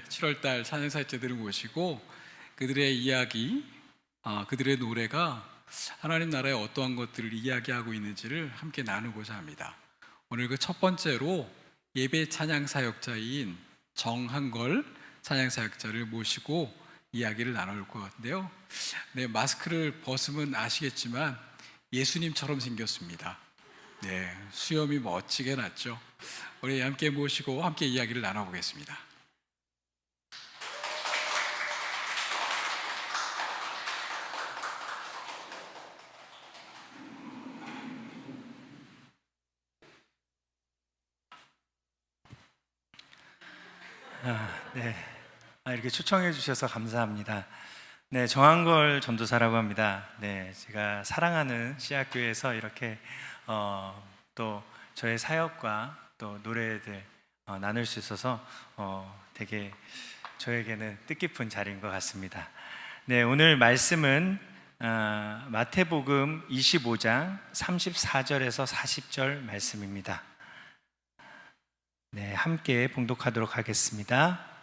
7월달 찬양사역자들을 모시고 그들의 이야기, 그들의 노래가 하나님 나라의 어떠한 것들을 이야기하고 있는지를 함께 나누고자 합니다. 오늘 그 첫 번째로 예배 찬양사역자인 정한걸 찬양사역자를 모시고 이야기를 나눌 것 같은데요. 마스크를 벗으면 아시겠지만 예수님처럼 생겼습니다. 수염이 멋지게 났죠. 우리 함께 모시고 함께 이야기를 나눠보겠습니다. 이렇게 초청해 주셔서 감사합니다. 정한걸 전도사라고 합니다. 제가 사랑하는 씨앗교회에서 이렇게 또 저의 사역과 또 노래들 나눌 수 있어서 되게 저에게는 뜻깊은 자리인 것 같습니다. 오늘 말씀은 마태복음 25장 34절에서 40절 말씀입니다. 함께 봉독하도록 하겠습니다.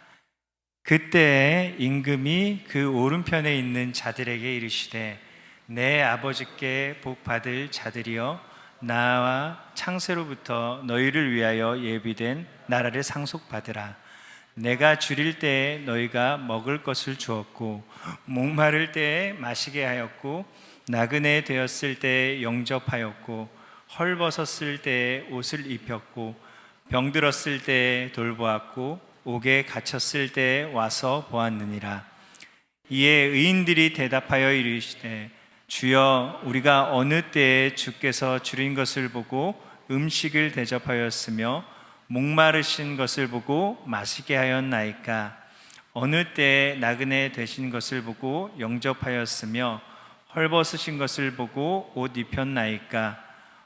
그때 임금이 그 오른편에 있는 자들에게 이르시되 내 아버지께 복 받을 자들이여 나와 창세로부터 너희를 위하여 예비된 나라를 상속받으라. 내가 줄일 때에 너희가 먹을 것을 주었고 목마를 때에 마시게 하였고 나그네 되었을 때에 영접하였고 헐벗었을 때에 옷을 입혔고 병들었을 때에 돌보았고 옥에 갇혔을 때에 와서 보았느니라. 이에 의인들이 대답하여 이르시되 주여 우리가 어느 때에 주께서 줄인 것을 보고 음식을 대접하였으며 목마르신 것을 보고 마시게 하였나이까? 어느 때에 나그네 되신 것을 보고 영접하였으며 헐벗으신 것을 보고 옷 입혔나이까?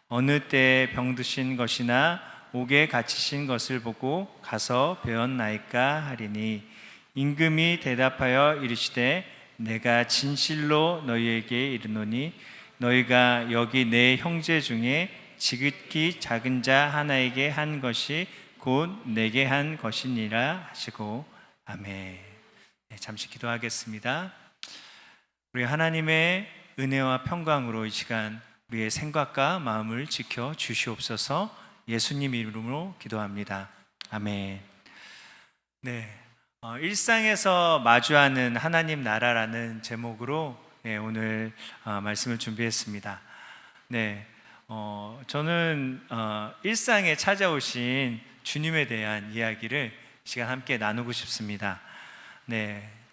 어느 때에 병드신 것이나 옥에 갇히신 것을 보고 가서 배웠나이까 하리니 임금이 대답하여 이르시되 내가 진실로 너희에게 이르노니 너희가 여기 내 형제 중에 지극히 작은 자 하나에게 한 것이 곧 내게 한 것이니라 하시고 아멘. 잠시 기도하겠습니다. 우리 하나님의 은혜와 평강으로 이 시간 우리의 생각과 마음을 지켜 주시옵소서. 예수님 이름으로 기도합니다. 아멘. 일상에서 마주하는 하나님 나라라는 제목으로 오늘 말씀을 준비했습니다. 저는 일상에 찾아오신 주님에 대한 이야기를 시간 함께 나누고 싶습니다.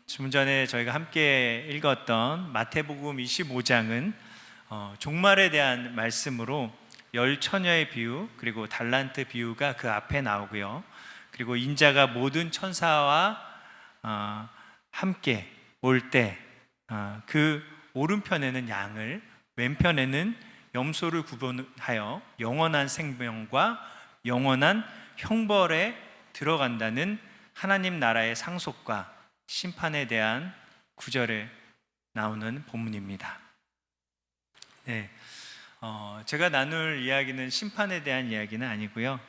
좀 전에 저희가 함께 읽었던 마태복음 25장은 종말에 대한 말씀으로 열 처녀의 비유 그리고 달란트 비유가 그 앞에 나오고요. 그리고 인자가 모든 천사와 함께 올 때 그 오른편에는 양을 왼편에는 염소를 구분하여 영원한 생명과 영원한 형벌에 들어간다는 하나님 나라의 상속과 심판에 대한 구절에 나오는 본문입니다. 제가 나눌 이야기는 심판에 대한 이야기는 아니고요.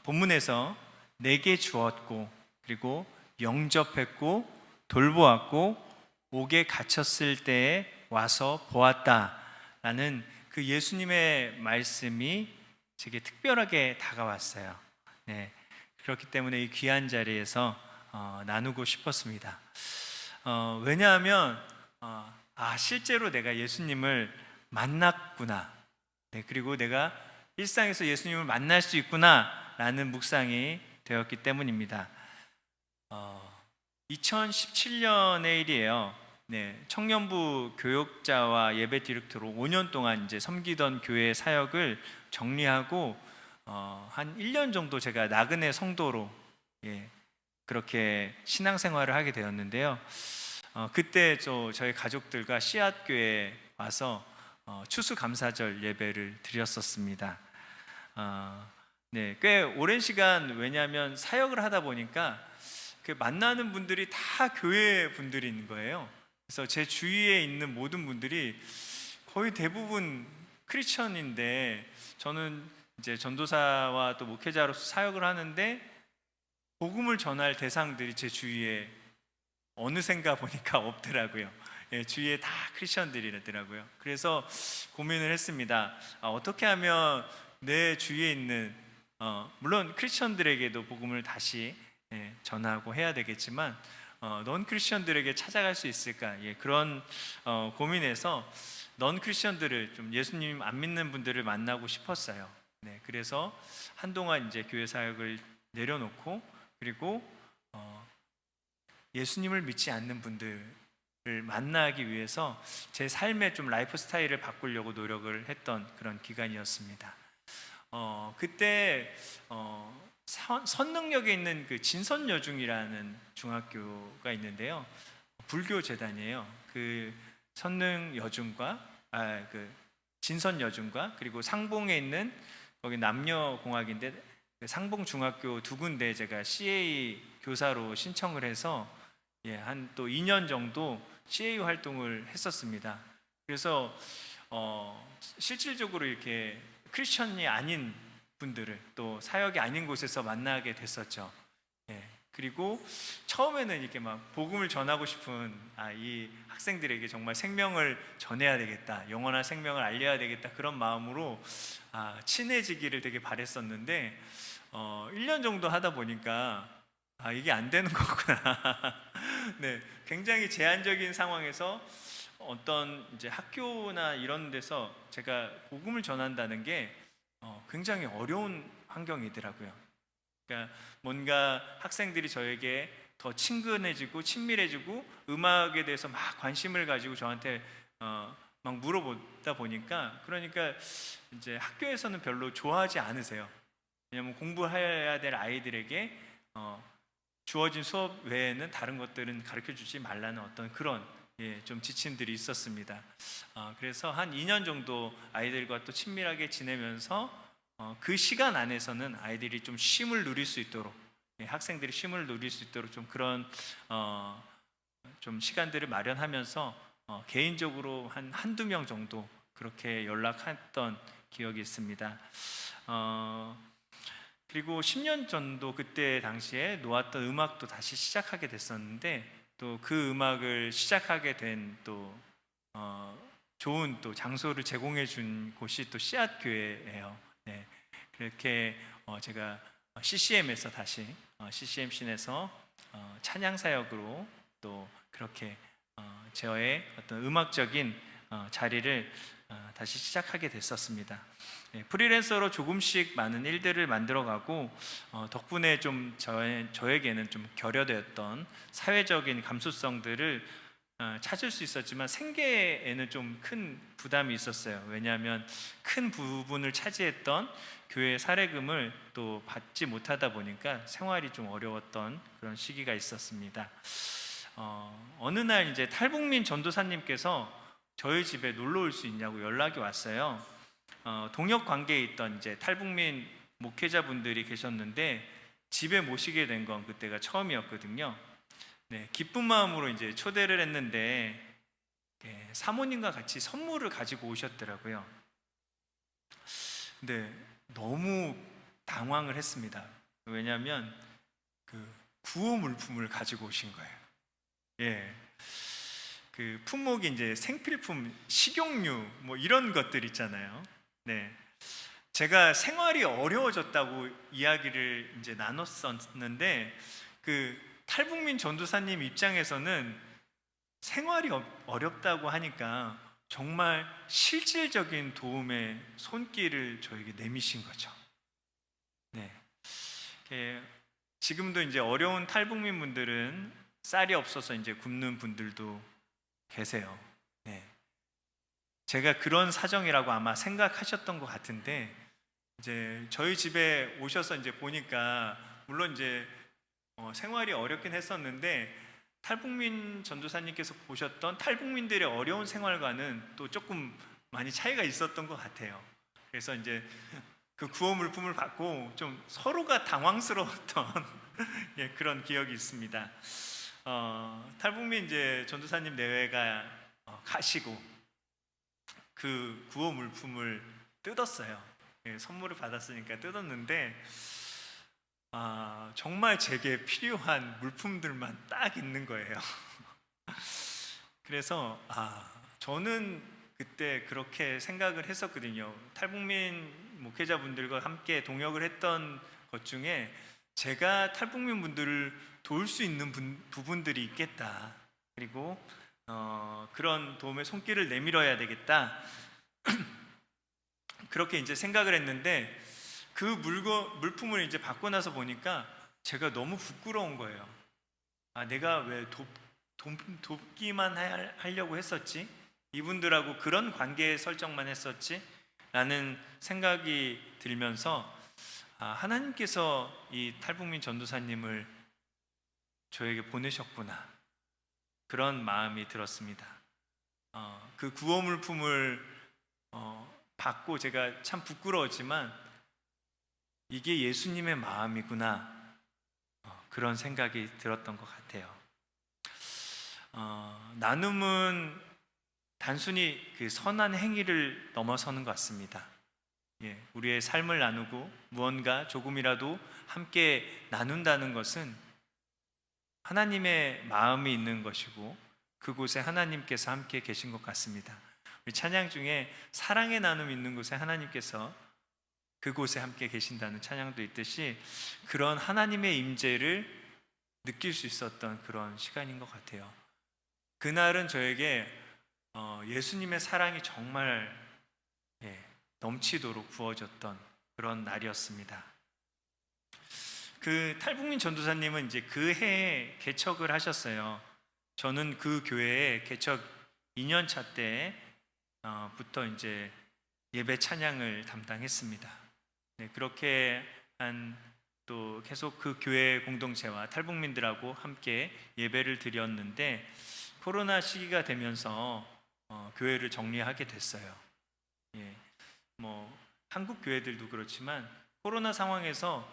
본문에서 내게 주었고 그리고 영접했고 돌보았고 옥에 갇혔을 때에 와서 보았다라는 그 예수님의 말씀이 제게 특별하게 다가왔어요. 그렇기 때문에 이 귀한 자리에서 나누고 싶었습니다. 왜냐하면 실제로 내가 예수님을 만났구나. 그리고 내가 일상에서 예수님을 만날 수 있구나 라는 묵상이 되었기 때문입니다. 2017년의 일이에요. 청년부 교역자와 예배 디렉터로 5년 동안 이제 섬기던 교회 사역을 정리하고 한 1년 정도 제가 나그네 성도로 그렇게 신앙생활을 하게 되었는데요. 그때 저희 가족들과 씨앗교회에 와서 추수감사절 예배를 드렸었습니다. 꽤 오랜 시간, 왜냐하면 사역을 하다 보니까 그 만나는 분들이 다 교회 분들인 거예요. 그래서 제 주위에 있는 모든 분들이 거의 대부분 크리스천인데 저는 이제 전도사와 또 목회자로서 사역을 하는데 복음을 전할 대상들이 제 주위에 어느샌가 보니까 없더라고요. 예, 주위에 다 크리스천들이더라고요. 그래서 고민을 했습니다. 어떻게 하면 내 주위에 있는 물론 크리스천들에게도 복음을 다시 전하고 해야 되겠지만 넌 크리스천들에게 찾아갈 수 있을까? 그런 고민에서 넌 크리스천들을 좀 예수님 안 믿는 분들을 만나고 싶었어요. 네, 그래서 한동안 이제 교회 사역을 내려놓고 그리고 예수님을 믿지 않는 분들을 만나기 위해서 제 삶의 좀 라이프 스타일을 바꾸려고 노력을 했던 그런 기간이었습니다. 그때 선능역에 있는 그 진선여중이라는 중학교가 있는데요. 불교 재단이에요. 그 선능여중과 그 진선여중과 그리고 상봉에 있는 거기 남녀공학인데 그 상봉중학교 두 군데 제가 CA 교사로 신청을 해서 한 또 2년 정도 CA 활동을 했었습니다. 그래서 실질적으로 이렇게 크리스천이 아닌 분들을 또 사역이 아닌 곳에서 만나게 됐었죠. 그리고 처음에는 이렇게 막 복음을 전하고 싶은 이 학생들에게 정말 생명을 전해야 되겠다, 영원한 생명을 알려야 되겠다 그런 마음으로 친해지기를 되게 바랬었는데 1년 정도 하다 보니까 이게 안 되는 거구나. 네, 굉장히 제한적인 상황에서 어떤 이제 학교나 이런 데서 제가 복음을 전한다는 게 굉장히 어려운 환경이더라고요. 그러니까 뭔가 학생들이 저에게 더 친근해지고 친밀해지고 음악에 대해서 막 관심을 가지고 저한테 막 물어보다 보니까 그러니까 이제 학교에서는 별로 좋아하지 않으세요. 왜냐하면 공부해야 될 아이들에게 주어진 수업 외에는 다른 것들은 가르쳐 주지 말라는 어떤 그런 좀 지침들이 있었습니다. 그래서 한 2년 정도 아이들과 또 친밀하게 지내면서 그 시간 안에서는 아이들이 좀 쉼을 누릴 수 있도록 학생들이 쉼을 누릴 수 있도록 좀 그런 좀 시간들을 마련하면서 개인적으로 한두 명 정도 그렇게 연락했던 기억이 있습니다. 그리고 10년 전도 그때 당시에 놓았던 음악도 다시 시작하게 됐었는데 또 그 음악을 시작하게 된 또 좋은 또 장소를 제공해 준 곳이 또 씨앗 교회예요. 네, 그렇게 제가 CCM에서 다시 CCM 씬에서 찬양 사역으로 또 그렇게 저의 어떤 음악적인 자리를 다시 시작하게 됐었습니다. 프리랜서로 조금씩 많은 일들을 만들어가고 덕분에 좀 저에게는 좀 결여되었던 사회적인 감수성들을 찾을 수 있었지만 생계에는 좀 큰 부담이 있었어요. 왜냐하면 큰 부분을 차지했던 교회 사례금을 또 받지 못하다 보니까 생활이 좀 어려웠던 그런 시기가 있었습니다. 어느 날 이제 탈북민 전도사님께서 저희 집에 놀러 올 수 있냐고 연락이 왔어요. 동역 관계에 있던 이제 탈북민 목회자분들이 계셨는데 집에 모시게 된 건 그때가 처음이었거든요. 네, 기쁜 마음으로 이제 초대를 했는데 사모님과 같이 선물을 가지고 오셨더라고요. 근데 너무 당황을 했습니다. 왜냐하면 그 구호 물품을 가지고 오신 거예요. 그 품목이 이제 생필품, 식용유 뭐 이런 것들 있잖아요. 네, 제가 생활이 어려워졌다고 이야기를 이제 나눴었는데 그 탈북민 전도사님 입장에서는 생활이 어렵다고 하니까 정말 실질적인 도움의 손길을 저에게 내미신 거죠. 네, 지금도 이제 어려운 탈북민 분들은 쌀이 없어서 이제 굶는 분들도 계세요. 네, 제가 그런 사정이라고 아마 생각하셨던 것 같은데 이제 저희 집에 오셔서 이제 보니까 물론 이제 생활이 어렵긴 했었는데 탈북민 전도사님께서 보셨던 탈북민들의 어려운 생활과는 또 조금 많이 차이가 있었던 것 같아요. 그래서 이제 그 구호 물품을 받고 좀 서로가 당황스러웠던 그런 기억이 있습니다. 탈북민 이제 전도사님 내외가 가시고 그 구호 물품을 뜯었어요. 선물을 받았으니까 뜯었는데 정말 제게 필요한 물품들만 딱 있는 거예요. 그래서 저는 그때 그렇게 생각을 했었거든요. 탈북민 목회자분들과 함께 동역을 했던 것 중에 제가 탈북민 분들을 도울 수 있는 부분들이 있겠다. 그리고 그런 도움의 손길을 내밀어야 되겠다. 그렇게 이제 생각을 했는데 그 물품을 이제 받고 나서 보니까 제가 너무 부끄러운 거예요. 내가 왜 돕기만 하려고 했었지? 이분들하고 그런 관계 설정만 했었지? 라는 생각이 들면서 하나님께서 이 탈북민 전도사님을 저에게 보내셨구나, 그런 마음이 들었습니다. 그 구호 물품을 받고 제가 참 부끄러웠지만 이게 예수님의 마음이구나, 그런 생각이 들었던 것 같아요. 나눔은 단순히 그 선한 행위를 넘어서는 것 같습니다. 우리의 삶을 나누고 무언가 조금이라도 함께 나눈다는 것은 하나님의 마음이 있는 것이고 그곳에 하나님께서 함께 계신 것 같습니다. 우리 찬양 중에 사랑의 나눔 있는 곳에 하나님께서 그곳에 함께 계신다는 찬양도 있듯이 그런 하나님의 임재를 느낄 수 있었던 그런 시간인 것 같아요. 그날은 저에게 예수님의 사랑이 정말 넘치도록 부어졌던 그런 날이었습니다. 그 탈북민 전도사님은 이제 그 해에 개척을 하셨어요. 저는 그 교회에 개척 2년차 때부터 이제 예배 찬양을 담당했습니다. 그렇게 또 계속 그 교회 공동체와 탈북민들하고 함께 예배를 드렸는데 코로나 시기가 되면서 교회를 정리하게 됐어요. 한국 교회들도 그렇지만 코로나 상황에서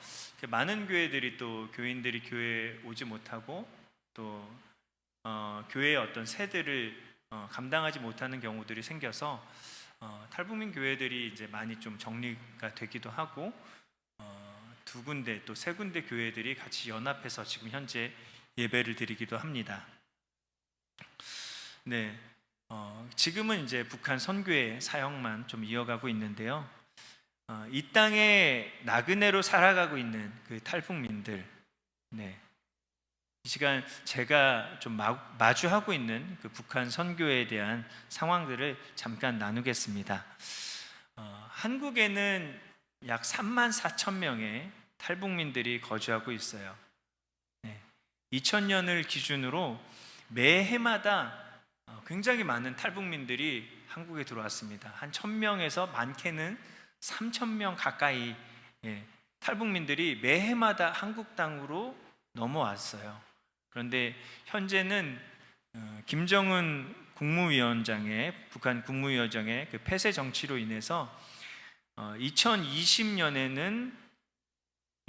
많은 교회들이 또 교인들이 교회에 오지 못하고 또 교회의 어떤 세대를 감당하지 못하는 경우들이 생겨서 탈북민 교회들이 이제 많이 좀 정리가 되기도 하고 두 군데 또 세 군데 교회들이 같이 연합해서 지금 현재 예배를 드리기도 합니다. 지금은 이제 북한 선교의 사역만 좀 이어가고 있는데요. 이 땅에 나그네로 살아가고 있는 그 탈북민들, 이 시간 제가 좀 마주하고 있는 그 북한 선교에 대한 상황들을 잠깐 나누겠습니다. 한국에는 약 3만 4천 명의 탈북민들이 거주하고 있어요. 2000년을 기준으로 매해마다 굉장히 많은 탈북민들이 한국에 들어왔습니다. 한 1000명에서 많게는 3000명 가까이 탈북민들이 매해마다 한국 땅으로 넘어왔어요. 그런데 현재는 김정은 국무위원장의 북한 국무위원장의 그 폐쇄 정치로 인해서 2020년에는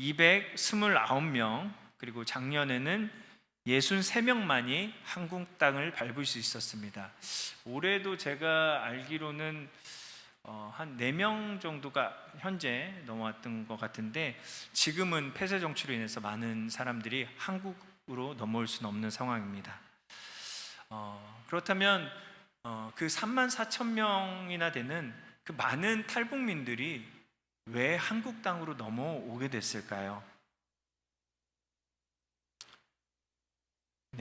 229명, 그리고 작년에는 63명만이 한국 땅을 밟을 수 있었습니다. 올해도 제가 알기로는 한 4명 정도가 현재 넘어왔던 것 같은데 지금은 폐쇄 정치로 인해서 많은 사람들이 한국으로 넘어올 수는 없는 상황입니다. 그렇다면 그 3만 4천 명이나 되는 그 많은 탈북민들이 왜 한국 땅으로 넘어오게 됐을까요?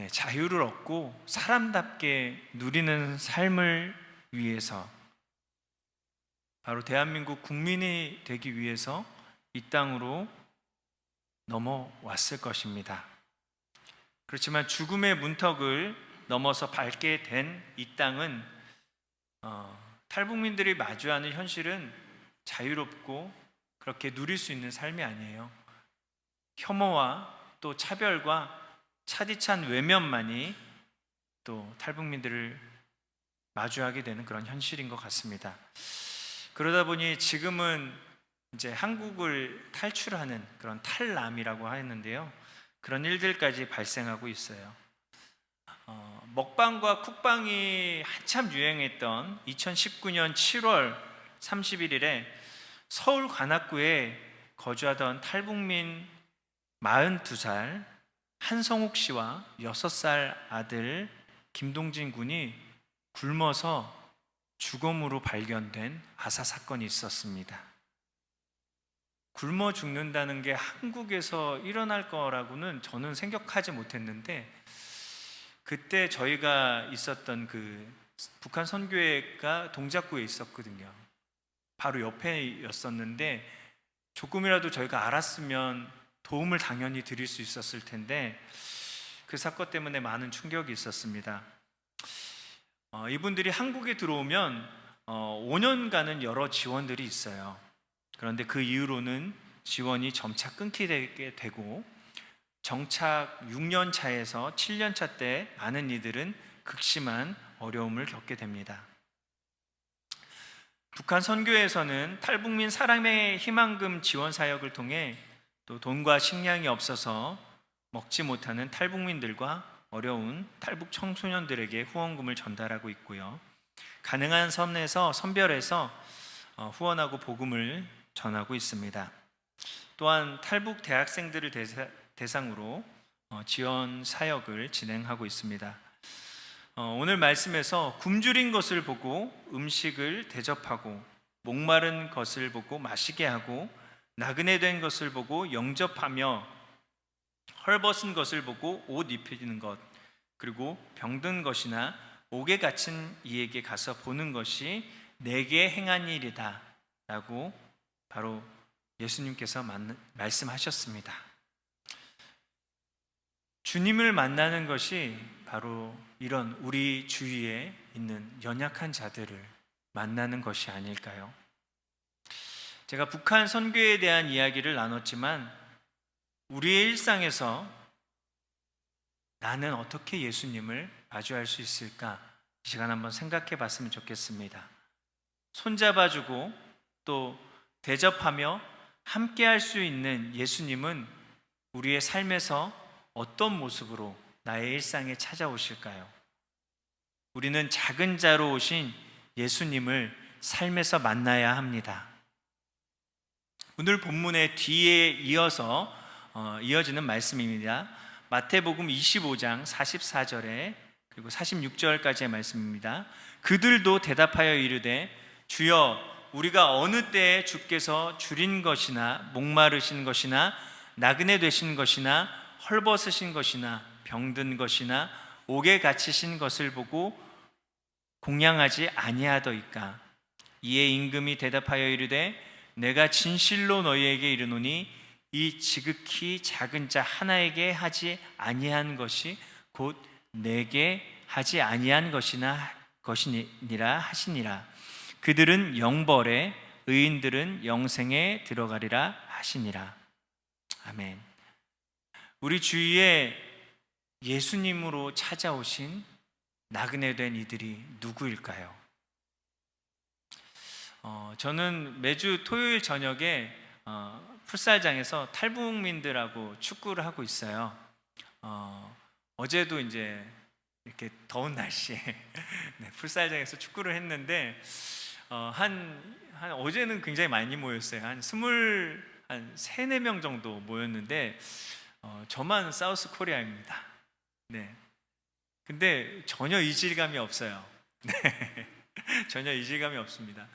자유를 얻고 사람답게 누리는 삶을 위해서, 바로 대한민국 국민이 되기 위해서 이 땅으로 넘어왔을 것입니다. 그렇지만 죽음의 문턱을 넘어서 밟게 된 이 땅은 탈북민들이 마주하는 현실은 자유롭고 그렇게 누릴 수 있는 삶이 아니에요. 혐오와 또 차별과 차디찬 외면만이 또 탈북민들을 마주하게 되는 그런 현실인 것 같습니다. 그러다 보니 지금은 이제 한국을 탈출하는 그런 탈남이라고 하는데요, 그런 일들까지 발생하고 있어요. 먹방과 쿡방이 한참 유행했던 2019년 7월 31일에 서울 관악구에 거주하던 탈북민 42살 한성욱 씨와 6살 아들 김동진 군이 굶어서 죽음으로 발견된 아사 사건이 있었습니다. 굶어 죽는다는 게 한국에서 일어날 거라고는 저는 생각하지 못했는데, 그때 저희가 있었던 그 북한 선교회가 동작구에 있었거든요. 바로 옆에였었는데 조금이라도 저희가 알았으면 도움을 당연히 드릴 수 있었을 텐데 그 사건 때문에 많은 충격이 있었습니다. 이분들이 한국에 들어오면 5년간은 여러 지원들이 있어요. 그런데 그 이후로는 지원이 점차 끊기게 되고 정착 6년 차에서 7년 차 때 많은 이들은 극심한 어려움을 겪게 됩니다. 북한 선교에서는 탈북민 사람의 희망금 지원 사역을 통해 또 돈과 식량이 없어서 먹지 못하는 탈북민들과 어려운 탈북 청소년들에게 후원금을 전달하고 있고요. 가능한 선에서 선별해서 후원하고 복음을 전하고 있습니다. 또한 탈북 대학생들을 대상으로 지원 사역을 진행하고 있습니다. 오늘 말씀에서 굶주린 것을 보고 음식을 대접하고 목마른 것을 보고 마시게 하고 나그네 된 것을 보고 영접하며 헐벗은 것을 보고 옷 입히는 것, 그리고 병든 것이나 옥에 갇힌 이에게 가서 보는 것이 내게 행한 일이다 라고 바로 예수님께서 말씀하셨습니다. 주님을 만나는 것이 바로 이런 우리 주위에 있는 연약한 자들을 만나는 것이 아닐까요? 제가 북한 선교에 대한 이야기를 나눴지만 우리의 일상에서 나는 어떻게 예수님을 마주할 수 있을까? 이 시간 한번 생각해 봤으면 좋겠습니다. 손잡아주고 또 대접하며 함께 할 수 있는 예수님은 우리의 삶에서 어떤 모습으로 나의 일상에 찾아오실까요? 우리는 작은 자로 오신 예수님을 삶에서 만나야 합니다. 오늘 본문의 뒤에 이어지는 말씀입니다. 마태복음 25장 44절에 그리고 46절까지의 말씀입니다. 그들도 대답하여 이르되 주여 우리가 어느 때에 주께서 줄인 것이나 목마르신 것이나 나그네 되신 것이나 헐벗으신 것이나 병든 것이나 옥에 갇히신 것을 보고 공양하지 아니하더이까. 이에 임금이 대답하여 이르되 내가 진실로 너희에게 이르노니 이 지극히 작은 자 하나에게 하지 아니한 것이 곧 내게 하지 아니한 것이니라 하시니라. 그들은 영벌에 의인들은 영생에 들어가리라 하시니라. 아멘. 우리 주위에 예수님으로 찾아오신 나그네 된 이들이 누구일까요? 저는 매주 토요일 저녁에 풋살장에서 탈북민들하고 축구를 하고 있어요. 어제도 이제 이렇게 더운 날씨에 네, 풋살장에서 축구를 했는데 어제는 굉장히 많이 모였어요. 한 3-4명 정도 모였는데 저만 사우스 코리아입니다. 네. 근데 전혀 이질감이 없어요. 네. 전혀 이질감이 없습니다.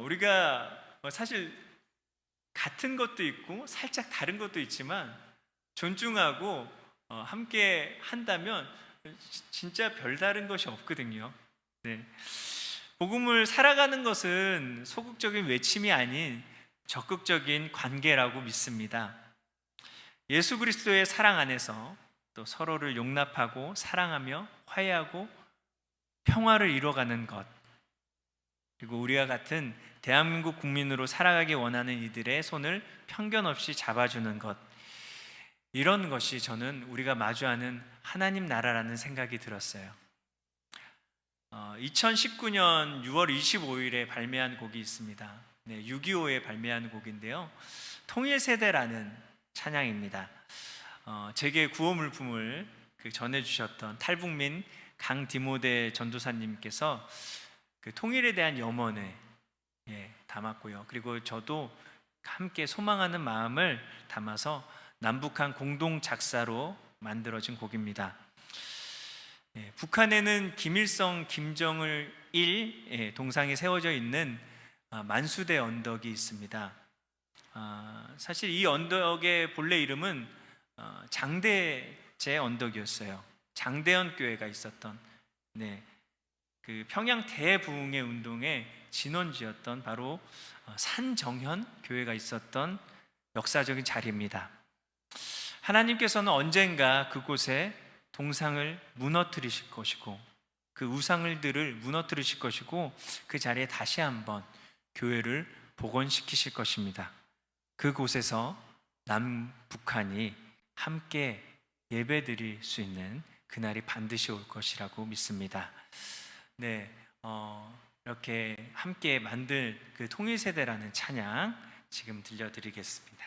우리가 사실 같은 것도 있고 살짝 다른 것도 있지만 존중하고 함께 한다면 진짜 별다른 것이 없거든요. 네. 복음을 살아가는 것은 소극적인 외침이 아닌 적극적인 관계라고 믿습니다. 예수 그리스도의 사랑 안에서 또 서로를 용납하고 사랑하며 화해하고 평화를 이뤄가는 것, 그리고 우리와 같은 대한민국 국민으로 살아가기 원하는 이들의 손을 편견 없이 잡아주는 것, 이런 것이 저는 우리가 마주하는 하나님 나라라는 생각이 들었어요. 2019년 6월 25일에 발매한 곡이 있습니다. 네, 6.25에 발매한 곡인데요, 통일세대라는 찬양입니다. 제게 구호 물품을 전해주셨던 탈북민 강디모데 전도사님께서 그 통일에 대한 염원을 담았고요. 그리고 저도 함께 소망하는 마음을 담아서 남북한 공동 작사로 만들어진 곡입니다. 북한에는 김일성, 김정일 동상이 세워져 있는 만수대 언덕이 있습니다. 사실 이 언덕의 본래 이름은 장대제 언덕이었어요. 장대현 교회가 있었던, 그 평양 대부흥회 운동의 진원지였던 바로 산정현 교회가 있었던 역사적인 자리입니다. 하나님께서는 언젠가 그곳에 동상을 무너뜨리실 것이고 그 우상들을 무너뜨리실 것이고 그 자리에 다시 한번 교회를 복원시키실 것입니다. 그곳에서 남북한이 함께 예배드릴 수 있는 그날이 반드시 올 것이라고 믿습니다. 이렇게 함께 만들 그 통일세대라는 찬양 지금 들려드리겠습니다.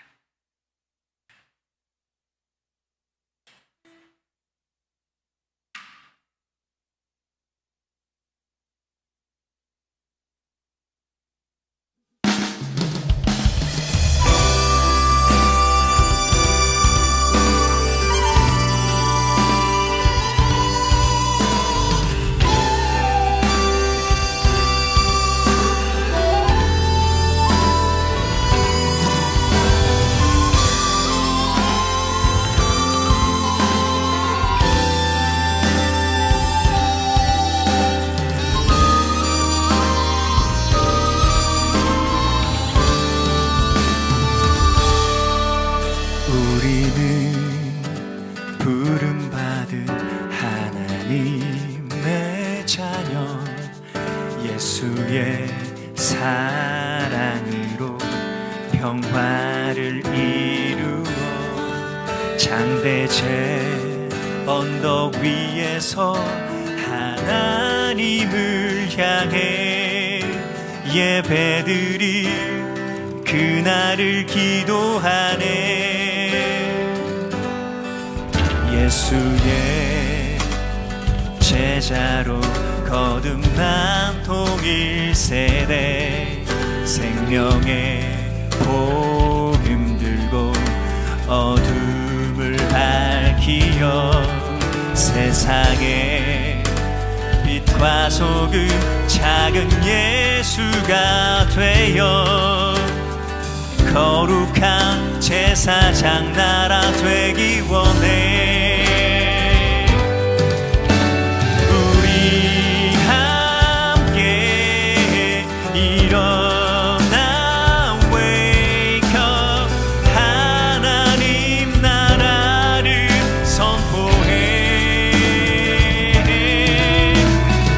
부름받은 하나님의 자녀, 예수의 사랑으로 평화를 이루어 장대제 언덕 위에서 하나님을 향해 예배드릴 그날을 기도하네. 예수의 제자로 거듭난 통일세대, 생명의 복음 들고 어둠을 밝히어 세상의 빛과 소금 작은 예수가 되어 거룩한 제사장 나라 되기 원해. 우리 함께 일어나 wake up, 하나님 나라를 선포해.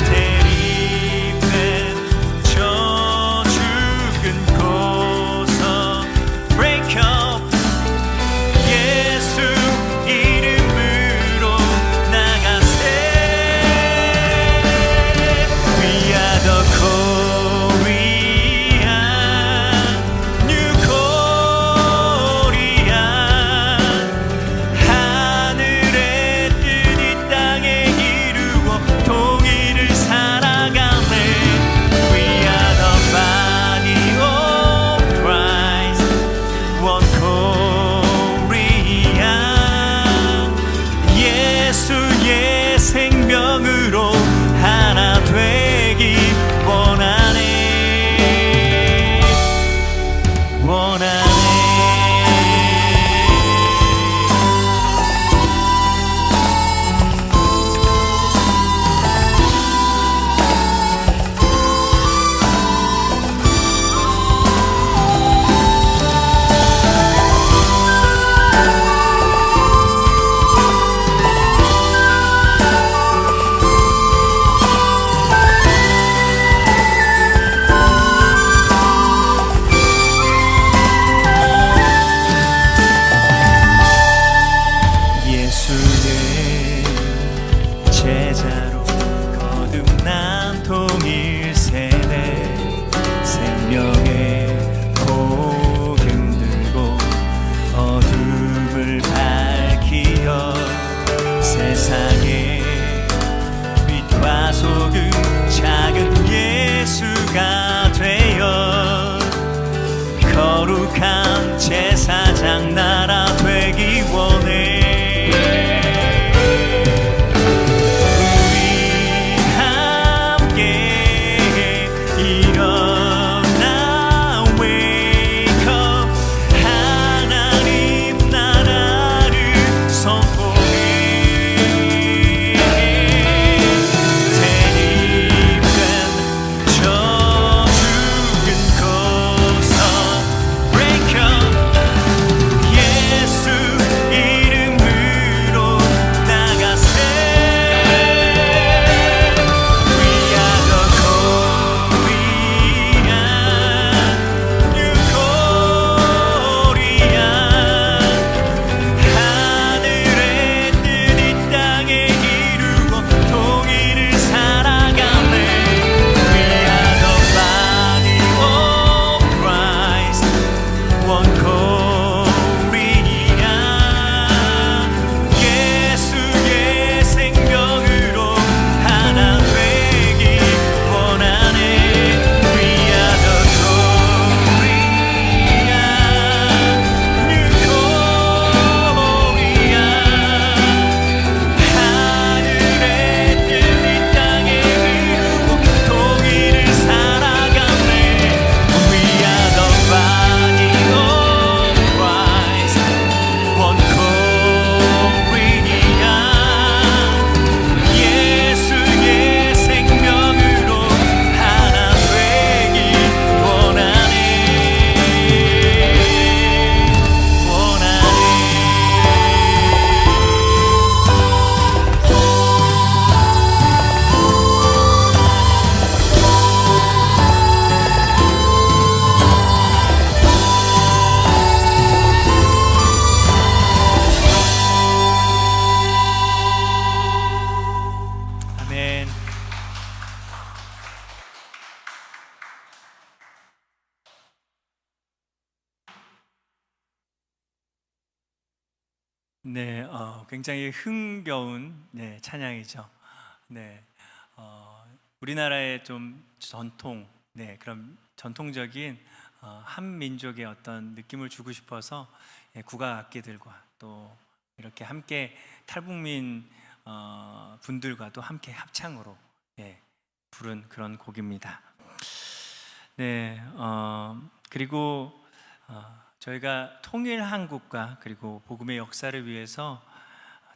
대립된 저 죽은 고서 break up, 예수 이름으로 나가세. We are the Korea, New Korea. 하늘의 뜻 이 땅에 이루어 통일을 살아가네. We are the body of Christ, one Korea. 예수의 생명으로 하나 되기 원하네. 예수의 제자로 거듭난 통일세대, 생명의 복음 들고 어둠을 밝히어 세상의 빛과 소금 작은 예수가 되어 거룩한 제사장 나라 되기 네, 굉장히 흥겨운 찬양이죠. 네, 우리나라의 좀 전통, 그런 전통적인 한 민족의 어떤 느낌을 주고 싶어서 국악 악기들과 또 이렇게 함께 탈북민 분들과도 함께 합창으로 부른 그런 곡입니다. 네, 그리고 저희가 통일 한국과 그리고 복음의 역사를 위해서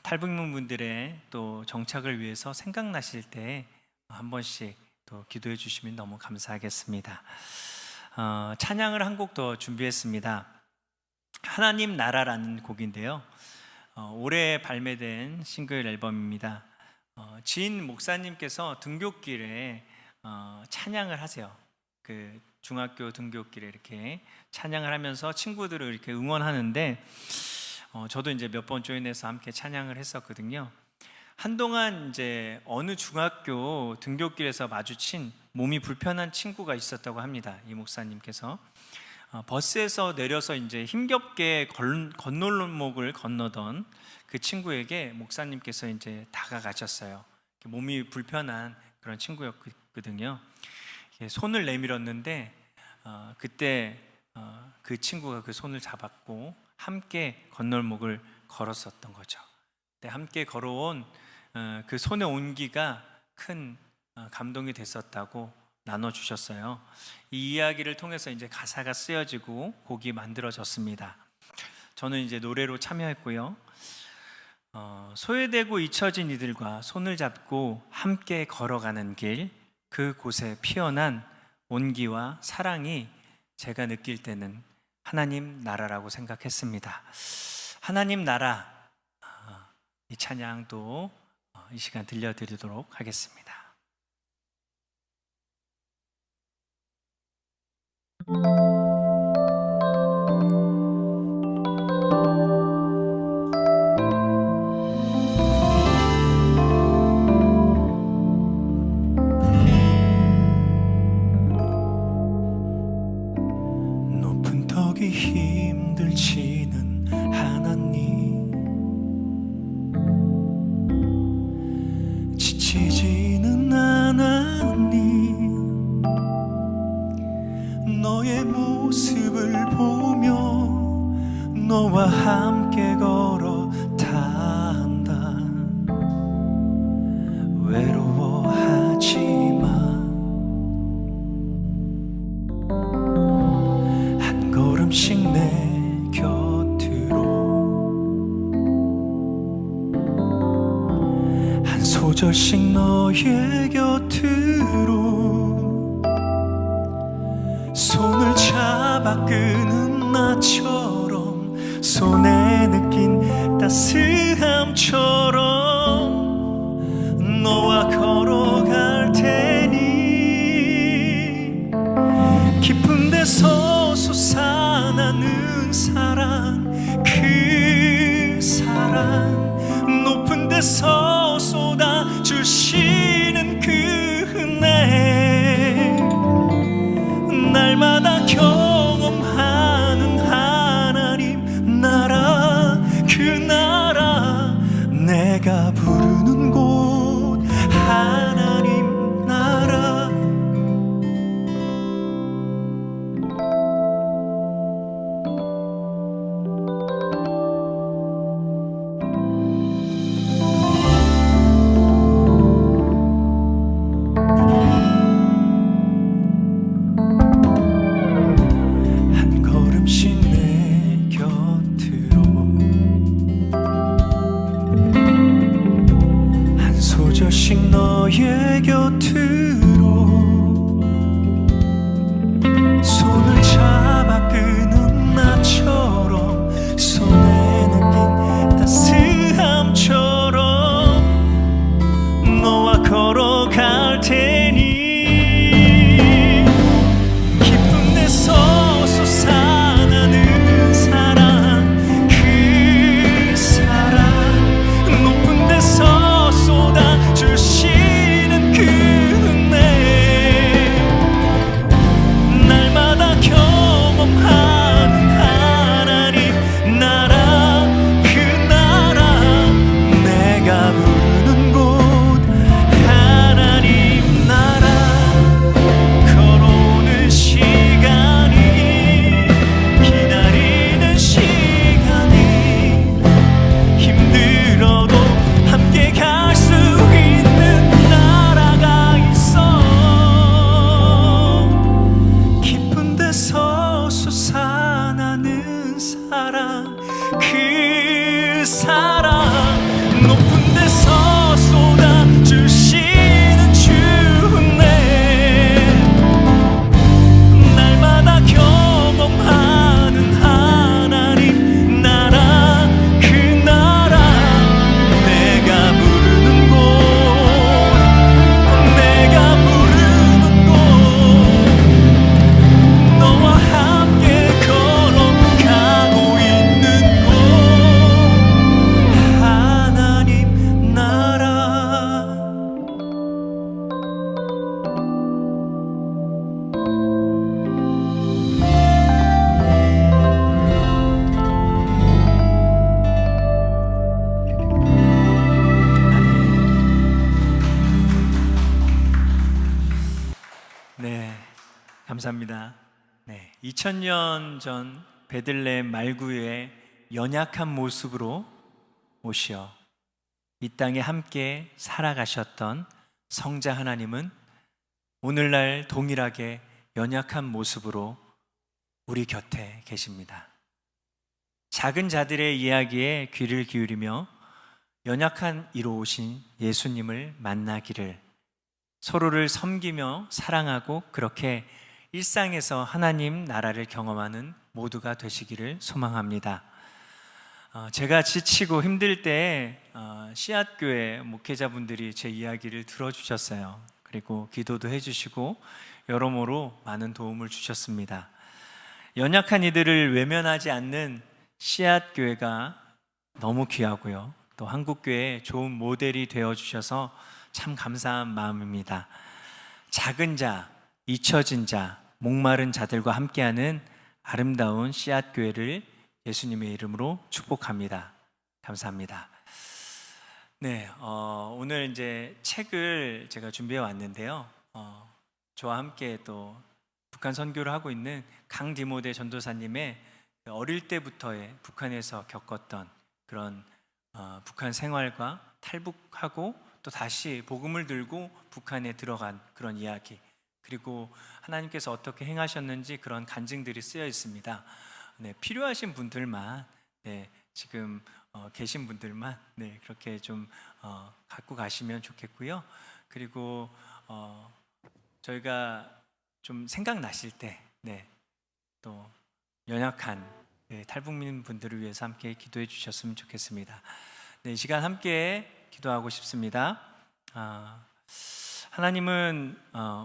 탈북민 분들의 또 정착을 위해서 생각나실 때 한 번씩 또 기도해 주시면 너무 감사하겠습니다. 찬양을 한 곡 더 준비했습니다. 하나님 나라라는 곡인데요. 올해 발매된 싱글 앨범입니다. 지인 목사님께서 등굣길에 찬양을 하세요. 그 중학교 등굣길에 이렇게 찬양을 하면서 친구들을 이렇게 응원하는데 저도 이제 몇 번 조인해서 함께 찬양을 했었거든요. 한동안 이제 어느 중학교 등굣길에서 마주친 몸이 불편한 친구가 있었다고 합니다. 이 목사님께서 버스에서 내려서 이제 힘겹게 건널목을 건너던 그 친구에게 목사님께서 이제 다가가셨어요. 몸이 불편한 그런 친구였거든요. 손을 내밀었는데 그때 그 친구가 그 손을 잡았고 함께 건널목을 걸었었던 거죠. 함께 걸어온 그 손의 온기가 큰 감동이 됐었다고 나눠주셨어요. 이 이야기를 통해서 이제 가사가 쓰여지고 곡이 만들어졌습니다. 저는 이제 노래로 참여했고요. 소외되고 잊혀진 이들과 손을 잡고 함께 걸어가는 길, 그곳에 피어난 온기와 사랑이 제가 느낄 때는 하나님 나라라고 생각했습니다. 하나님 나라, 이 찬양도 이 시간 들려드리도록 하겠습니다. 높은 턱이 힘들지는 하나님, 지치지는 하나님, 너의 모습을 보며 너와 함께 걸어간다. 외로워하지 마. 한 걸음씩 내 곁으로, 한 소절씩 너의 곁으로, 손을 잡아 끄는 나처럼, 손에 느낀 따스함처럼 너와 걸어갈 테니, 깊은 데서 솟아나는 사랑, 그 사랑, 높은 데서 쏟아주시는 그 은혜, 날마다 경험하는 하나님 나라, 그 나라, 내가 부르는 곳, 하나님 나라. 한 걸음씩 내 곁으로, 한 소절씩 너의 곁으로, 손을 잡아 끄는 나처럼, 손에 느낀 따스함처럼 너와 걸어갈 테니, 깊은 데서 솟아나는 사랑, 그 사랑, 높은 데서 쏟아주시는 그 감사합니다. 네, 2000년 전 베들레헴 말구의 연약한 모습으로 오시어 이 땅에 함께 살아가셨던 성자 하나님은 오늘날 동일하게 연약한 모습으로 우리 곁에 계십니다. 작은 자들의 이야기에 귀를 기울이며 연약한 이로 오신 예수님을 만나기를, 서로를 섬기며 사랑하고 그렇게 일상에서 하나님 나라를 경험하는 모두가 되시기를 소망합니다. 제가 지치고 힘들 때 씨앗교회 목회자분들이 제 이야기를 들어주셨어요. 그리고 기도도 해주시고 여러모로 많은 도움을 주셨습니다. 연약한 이들을 외면하지 않는 씨앗교회가 너무 귀하고요, 또 한국교회에 좋은 모델이 되어주셔서 참 감사한 마음입니다. 작은 자, 잊혀진 자, 목마른 자들과 함께하는 아름다운 씨앗교회를 예수님의 이름으로 축복합니다. 감사합니다. 네, 오늘 이제 책을 제가 준비해 왔는데요. 저와 함께 또 북한 선교를 하고 있는 강디모데 전도사님의 어릴 때부터의 북한에서 겪었던 그런 북한 생활과 탈북하고 또 다시 복음을 들고 북한에 들어간 그런 이야기, 그리고 하나님께서 어떻게 행하셨는지 그런 간증들이 쓰여 있습니다. 네, 필요하신 분들만, 네, 지금 계신 분들만, 네, 그렇게 좀 갖고 가시면 좋겠고요. 그리고 저희가 좀 생각나실 때, 네, 또 연약한 탈북민 분들을 위해서 함께 기도해 주셨으면 좋겠습니다. 네, 이 시간 함께 기도하고 싶습니다. 하나님은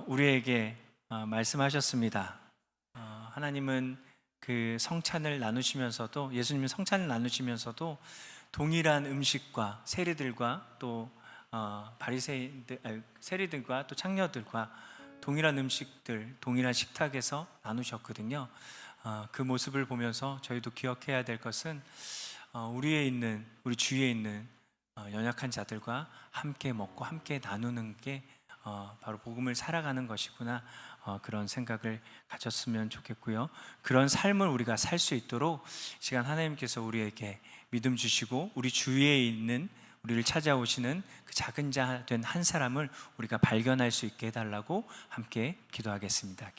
우리에게 말씀하셨습니다. 하나님은 그 성찬을 나누시면서도, 예수님은 성찬을 나누시면서도 동일한 음식과 세리들과 또 세리들과 또 창녀들과 동일한 음식들, 동일한 식탁에서 나누셨거든요. 그 모습을 보면서 저희도 기억해야 될 것은 우리 주위에 있는 연약한 자들과 함께 먹고 함께 나누는 게 바로 복음을 살아가는 것이구나, 그런 생각을 가졌으면 좋겠고요. 그런 삶을 우리가 살 수 있도록 시간 하나님께서 우리에게 믿음 주시고 우리 주위에 있는, 우리를 찾아오시는 그 작은 자 된 한 사람을 우리가 발견할 수 있게 해달라고 함께 기도하겠습니다.